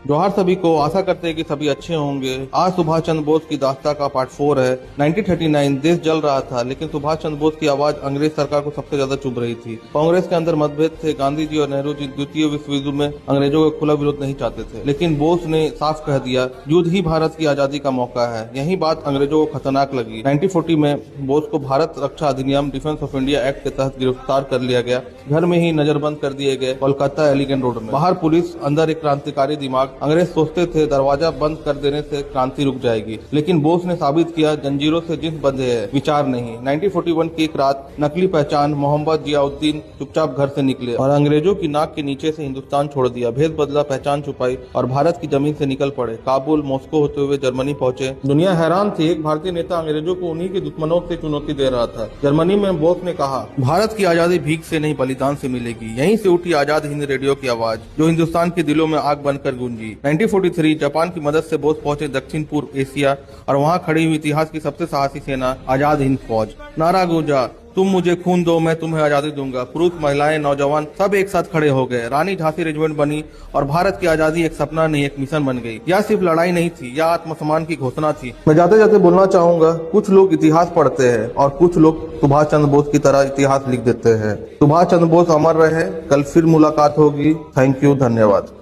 जोहार सभी को, आशा करते हैं कि सभी अच्छे होंगे। आज सुभाष चंद्र बोस की दास्ता का पार्ट 4 है। 1939 देश जल रहा था, लेकिन सुभाष चंद्र बोस की आवाज अंग्रेज सरकार को सबसे ज्यादा चुभ रही थी। कांग्रेस के अंदर मतभेद थे। गांधी जी और नेहरू जी द्वितीय विश्व युद्ध में अंग्रेजों का खुला विरोध नहीं चाहते थे, लेकिन बोस ने साफ कह दिया, युद्ध ही भारत की आजादी का मौका है। यही बात अंग्रेजों को खतरनाक लगी। 1940 में बोस को भारत रक्षा अधिनियम डिफेंस ऑफ इंडिया एक्ट के तहत गिरफ्तार कर लिया गया। घर में ही नजरबंद कर दिए गए कोलकाता एलिगेंट रोड में। बाहर पुलिस, अंदर एक क्रांतिकारी दिमाग। अंग्रेज सोचते थे दरवाजा बंद कर देने से क्रांति रुक जाएगी, लेकिन बोस ने साबित किया जंजीरों से जिस्म बंधे है, विचार नहीं। 1941 की एक रात नकली पहचान मोहम्मद जियाउद्दीन चुपचाप घर से निकले और अंग्रेजों की नाक के नीचे से हिंदुस्तान छोड़ दिया। भेद बदला, पहचान छुपाई और भारत की जमीन से निकल पड़े। काबुल, मॉस्को होते हुए जर्मनी पहुंचे। दुनिया हैरान थी। एक भारतीय नेता अंग्रेजों को उन्हीं के दुश्मनों से चुनौती दे रहा था। जर्मनी में बोस ने कहा, भारत की आजादी भीख से नहीं बलिदान से मिलेगी। यहीं से उठी आजाद हिंद रेडियो की आवाज, जो हिंदुस्तान के दिलों में आग बनकर गूंजी। 1943 जापान की मदद से बोस पहुंचे दक्षिण पूर्व एशिया और वहां खड़ी हुई इतिहास की सबसे साहसी सेना आजाद हिंद फौज। नारा गूंजा, तुम मुझे खून दो, मैं तुम्हें आजादी दूंगा। पुरुष, महिलाएं, नौजवान सब एक साथ खड़े हो गए। रानी झांसी रेजिमेंट बनी और भारत की आजादी एक सपना नहीं, एक मिशन बन गई। यह सिर्फ लड़ाई नहीं थी, यह आत्मसम्मान की घोषणा थी। मैं जाते जाते बोलना चाहूंगा, कुछ लोग इतिहास पढ़ते हैं और कुछ लोग सुभाष चंद्र बोस की तरह इतिहास लिख देते हैं। सुभाष चंद्र बोस अमर रहे। कल फिर मुलाकात होगी। थैंक यू, धन्यवाद।